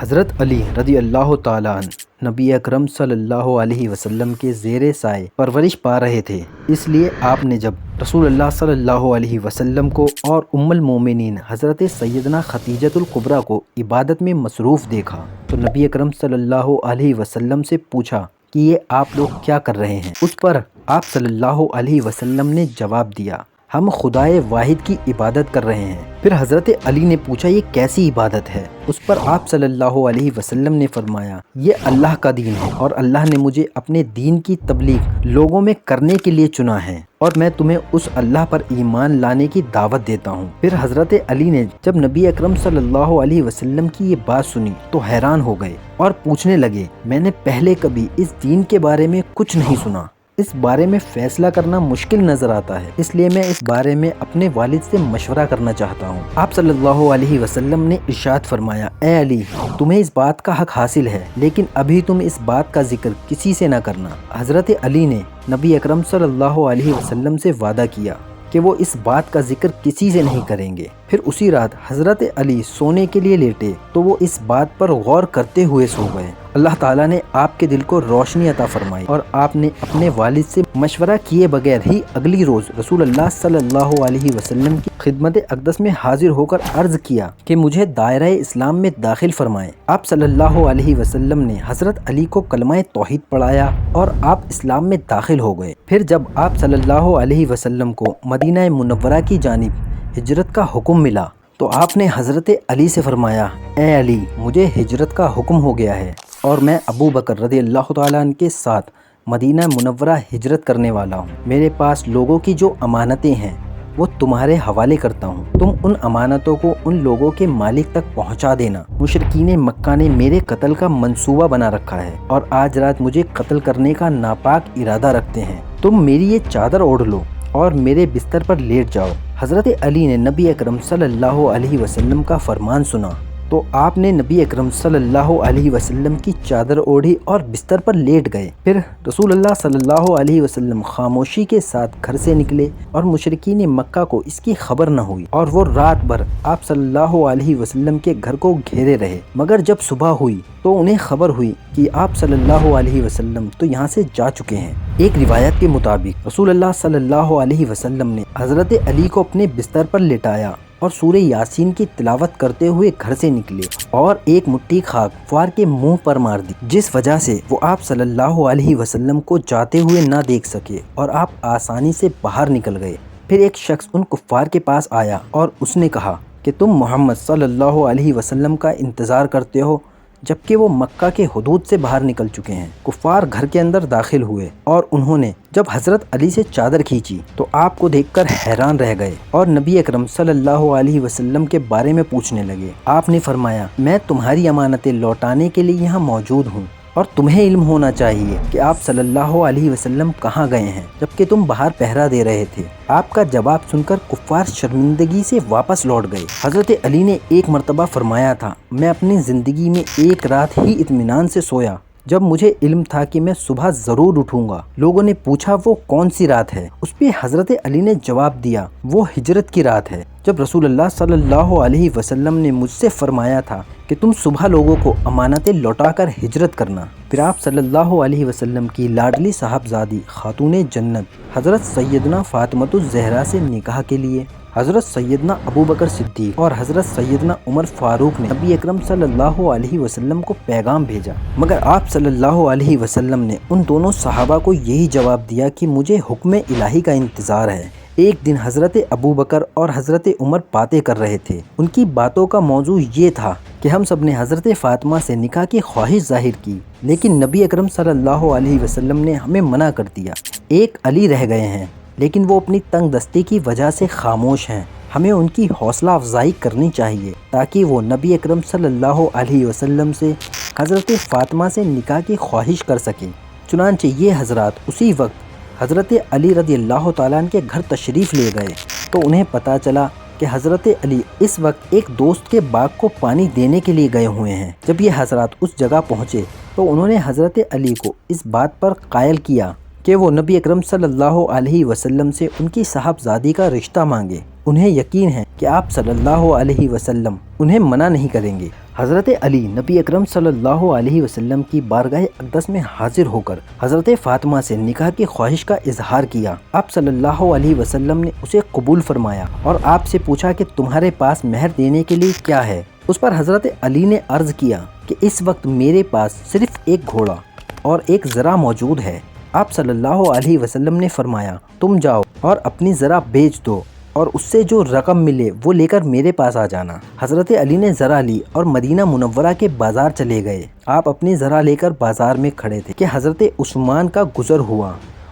حضرت علی رضی اللہ تعالیٰ عنہ نبی اکرم صلی اللہ علیہ وسلم کے زیر سائے پرورش پا رہے تھے، اس لیے آپ نے جب رسول اللہ صلی اللہ علیہ وسلم کو اور ام المومنین حضرت سیدنا خدیجۃ الکبریٰ کو عبادت میں مصروف دیکھا تو نبی اکرم صلی اللہ علیہ وسلم سے پوچھا کہ یہ آپ لوگ کیا کر رہے ہیں؟ اس پر آپ صلی اللہ علیہ وسلم نے جواب دیا، ہم خدائے واحد کی عبادت کر رہے ہیں۔ پھر حضرت علی نے پوچھا، یہ کیسی عبادت ہے؟ اس پر آپ صلی اللہ علیہ وسلم نے فرمایا، یہ اللہ کا دین ہے اور اللہ نے مجھے اپنے دین کی تبلیغ لوگوں میں کرنے کے لیے چنا ہے اور میں تمہیں اس اللہ پر ایمان لانے کی دعوت دیتا ہوں۔ پھر حضرت علی نے جب نبی اکرم صلی اللہ علیہ وسلم کی یہ بات سنی تو حیران ہو گئے اور پوچھنے لگے، میں نے پہلے کبھی اس دین کے بارے میں کچھ نہیں سنا، اس بارے میں فیصلہ کرنا مشکل نظر آتا ہے، اس لیے میں اس بارے میں اپنے والد سے مشورہ کرنا چاہتا ہوں۔ آپ صلی اللہ علیہ وسلم نے ارشاد فرمایا، اے علی، تمہیں اس بات کا حق حاصل ہے، لیکن ابھی تم اس بات کا ذکر کسی سے نہ کرنا۔ حضرت علی نے نبی اکرم صلی اللہ علیہ وسلم سے وعدہ کیا کہ وہ اس بات کا ذکر کسی سے نہیں کریں گے۔ پھر اسی رات حضرت علی سونے کے لیے لیٹے تو وہ اس بات پر غور کرتے ہوئے سو گئے۔ اللہ تعالیٰ نے آپ کے دل کو روشنی عطا فرمائی اور آپ نے اپنے والد سے مشورہ کیے بغیر ہی اگلی روز رسول اللہ صلی اللہ علیہ وسلم کی خدمت اقدس میں حاضر ہو کر عرض کیا کہ مجھے دائرہ اسلام میں داخل فرمائیں۔ آپ صلی اللہ علیہ وسلم نے حضرت علی کو کلمہ توحید پڑھایا اور آپ اسلام میں داخل ہو گئے۔ پھر جب آپ صلی اللہ علیہ وسلم کو مدینہ منورہ کی جانب ہجرت کا حکم ملا تو آپ نے حضرت علی سے فرمایا، اے علی، مجھے ہجرت کا حکم ہو گیا ہے اور میں ابو بکر رضی اللہ تعالیٰ عنہ کے ساتھ مدینہ منورہ ہجرت کرنے والا ہوں۔ میرے پاس لوگوں کی جو امانتیں ہیں وہ تمہارے حوالے کرتا ہوں، تم ان امانتوں کو ان لوگوں کے مالک تک پہنچا دینا۔ مشرکین مکہ نے میرے قتل کا منصوبہ بنا رکھا ہے اور آج رات مجھے قتل کرنے کا ناپاک ارادہ رکھتے ہیں، تم میری یہ چادر اوڑھ لو اور میرے بستر پر لیٹ جاؤ۔ حضرت علی نے نبی اکرم صلی اللہ علیہ وسلم کا فرمان سنا تو آپ نے نبی اکرم صلی اللہ علیہ وسلم کی چادر اوڑھی اور بستر پر لیٹ گئے۔ پھر رسول اللہ صلی اللہ علیہ وسلم خاموشی کے ساتھ گھر سے نکلے اور مشرکین مکہ کو اس کی خبر نہ ہوئی اور وہ رات بھر آپ صلی اللہ علیہ وسلم کے گھر کو گھیرے رہے، مگر جب صبح ہوئی تو انہیں خبر ہوئی کہ آپ صلی اللہ علیہ وسلم تو یہاں سے جا چکے ہیں۔ ایک روایت کے مطابق رسول اللہ صلی اللہ علیہ وسلم نے حضرت علی کو اپنے بستر پر لٹایا اور سورہ یاسین کی تلاوت کرتے ہوئے گھر سے نکلے اور ایک مٹھی خاک کفار کے منہ پر مار دی، جس وجہ سے وہ آپ صلی اللہ علیہ وسلم کو جاتے ہوئے نہ دیکھ سکے اور آپ آسانی سے باہر نکل گئے۔ پھر ایک شخص ان کفار کے پاس آیا اور اس نے کہا کہ تم محمد صلی اللہ علیہ وسلم کا انتظار کرتے ہو جبکہ وہ مکہ کے حدود سے باہر نکل چکے ہیں۔ کفار گھر کے اندر داخل ہوئے اور انہوں نے جب حضرت علی سے چادر کھینچی تو آپ کو دیکھ کر حیران رہ گئے اور نبی اکرم صلی اللہ علیہ وسلم کے بارے میں پوچھنے لگے۔ آپ نے فرمایا، میں تمہاری امانتیں لوٹانے کے لیے یہاں موجود ہوں اور تمہیں علم ہونا چاہیے کہ آپ صلی اللہ علیہ وسلم کہاں گئے ہیں جبکہ تم باہر پہرا دے رہے تھے۔ آپ کا جواب سن کر کفار شرمندگی سے واپس لوٹ گئے۔ حضرت علی نے ایک مرتبہ فرمایا تھا، میں اپنی زندگی میں ایک رات ہی اطمینان سے سویا جب مجھے علم تھا کہ میں صبح ضرور اٹھوں گا۔ لوگوں نے پوچھا وہ کون سی رات ہے؟ اس پہ حضرت علی نے جواب دیا، وہ ہجرت کی رات ہے جب رسول اللہ صلی اللہ علیہ وسلم نے مجھ سے فرمایا تھا کہ تم صبح لوگوں کو امانتیں لوٹا کر ہجرت کرنا۔ پھر آپ صلی اللہ علیہ وسلم کی لاڈلی صاحبزادی خاتون جنت حضرت سیدنا فاطمۃ الزہرا سے نکاح کے لیے حضرت سیدنا ابو بکر صدیق اور حضرت سیدنا عمر فاروق نے نبی اکرم صلی اللہ علیہ وسلم کو پیغام بھیجا، مگر آپ صلی اللہ علیہ وسلم نے ان دونوں صحابہ کو یہی جواب دیا کہ مجھے حکم الہی کا انتظار ہے۔ ایک دن حضرت ابو بکر اور حضرت عمر باتیں کر رہے تھے، ان کی باتوں کا موضوع یہ تھا کہ ہم سب نے حضرت فاطمہ سے نکاح کی خواہش ظاہر کی لیکن نبی اکرم صلی اللہ علیہ وسلم نے ہمیں منع کر دیا۔ ایک علی رہ گئے ہیں لیکن وہ اپنی تنگ دستی کی وجہ سے خاموش ہیں، ہمیں ان کی حوصلہ افزائی کرنی چاہیے تاکہ وہ نبی اکرم صلی اللہ علیہ وسلم سے حضرت فاطمہ سے نکاح کی خواہش کر سکیں۔ چنانچہ یہ حضرات اسی وقت حضرت علی رضی اللہ تعالیٰ عنہ کے گھر تشریف لے گئے تو انہیں پتہ چلا کہ حضرت علی اس وقت ایک دوست کے باغ کو پانی دینے کے لیے گئے ہوئے ہیں۔ جب یہ حضرات اس جگہ پہنچے تو انہوں نے حضرت علی کو اس بات پر قائل کیا کہ وہ نبی اکرم صلی اللہ علیہ وسلم سے ان کی صاحبزادی کا رشتہ مانگے۔ انہیں یقین ہے کہ آپ صلی اللہ علیہ وسلم انہیں منع نہیں کریں گے۔ حضرت علی نبی اکرم صلی اللہ علیہ وسلم کی بارگاہ اقدس میں حاضر ہو کر حضرت فاطمہ سے نکاح کی خواہش کا اظہار کیا۔ آپ صلی اللہ علیہ وسلم نے اسے قبول فرمایا اور آپ سے پوچھا کہ تمہارے پاس مہر دینے کے لیے کیا ہے؟ اس پر حضرت علی نے عرض کیا کہ اس وقت میرے پاس صرف ایک گھوڑا اور ایک ذرا موجود ہے۔ آپ صلی اللہ علیہ وسلم نے فرمایا تم جاؤ اور اپنی ذرا بیچ دو اور اس سے جو رقم ملے وہ لے کر میرے پاس آ جانا۔ حضرت علی نے ذرا لی اور مدینہ منورہ کے بازار چلے گئے۔ آپ اپنی ذرا لے کر بازار میں کھڑے تھے کہ حضرت عثمان کا گزر ہوا۔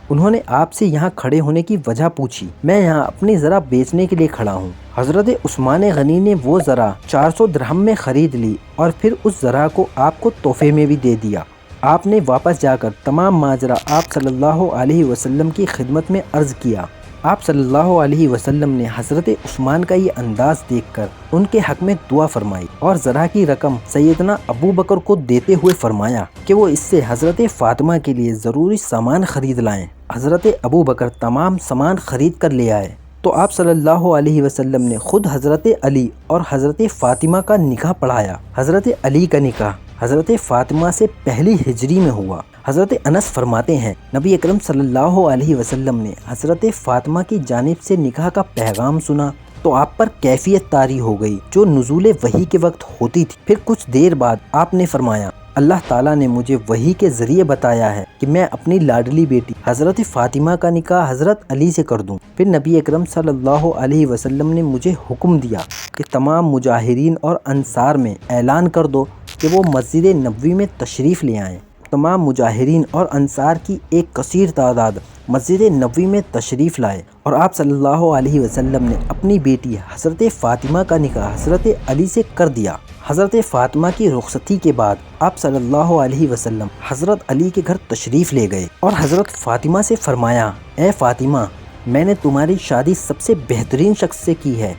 انہوں نے آپ سے یہاں کھڑے ہونے کی وجہ پوچھی۔ میں یہاں اپنی ذرا بیچنے کے لیے کھڑا ہوں۔ حضرت عثمان غنی نے وہ ذرا 400 درہم میں خرید لی اور پھر اس ذرا کو آپ کو تحفے میں بھی دے دیا۔ آپ نے واپس جا کر تمام ماجرا آپ صلی اللہ علیہ وسلم کی خدمت میں عرض کیا۔ آپ صلی اللہ علیہ وسلم نے حضرت عثمان کا یہ انداز دیکھ کر ان کے حق میں دعا فرمائی اور ذرا کی رقم سیدنا ابو بکر کو دیتے ہوئے فرمایا کہ وہ اس سے حضرت فاطمہ کے لیے ضروری سامان خرید لائیں۔ حضرت ابو بکر تمام سامان خرید کر لے آئے تو آپ صلی اللہ علیہ وسلم نے خود حضرت علی اور حضرت فاطمہ کا نکاح پڑھایا۔ حضرت علی کا نکاح حضرت فاطمہ سے پہلی ہجری میں ہوا۔ حضرت انس فرماتے ہیں نبی اکرم صلی اللہ علیہ وسلم نے حضرت فاطمہ کی جانب سے نکاح کا پیغام سنا تو آپ پر کیفیت طاری ہو گئی جو نزول وحی کے وقت ہوتی تھی۔ پھر کچھ دیر بعد آپ نے فرمایا اللہ تعالیٰ نے مجھے وحی کے ذریعے بتایا ہے کہ میں اپنی لاڈلی بیٹی حضرت فاطمہ کا نکاح حضرت علی سے کر دوں۔ پھر نبی اکرم صلی اللہ علیہ وسلم نے مجھے حکم دیا کہ تمام مجاہرین اور انصار میں اعلان کر دو کہ وہ مسجد نبوی میں تشریف لے آئیں۔ تمام مجاہرین اور انصار کی ایک کثیر تعداد مسجد نبوی میں تشریف لائے اور آپ صلی اللہ علیہ وسلم نے اپنی بیٹی حضرت فاطمہ کا نکاح حضرت علی سے کر دیا۔ حضرت فاطمہ کی رخصتی کے بعد آپ صلی اللہ علیہ وسلم حضرت علی کے گھر تشریف لے گئے اور حضرت فاطمہ سے فرمایا اے فاطمہ میں نے تمہاری شادی سب سے بہترین شخص سے کی ہے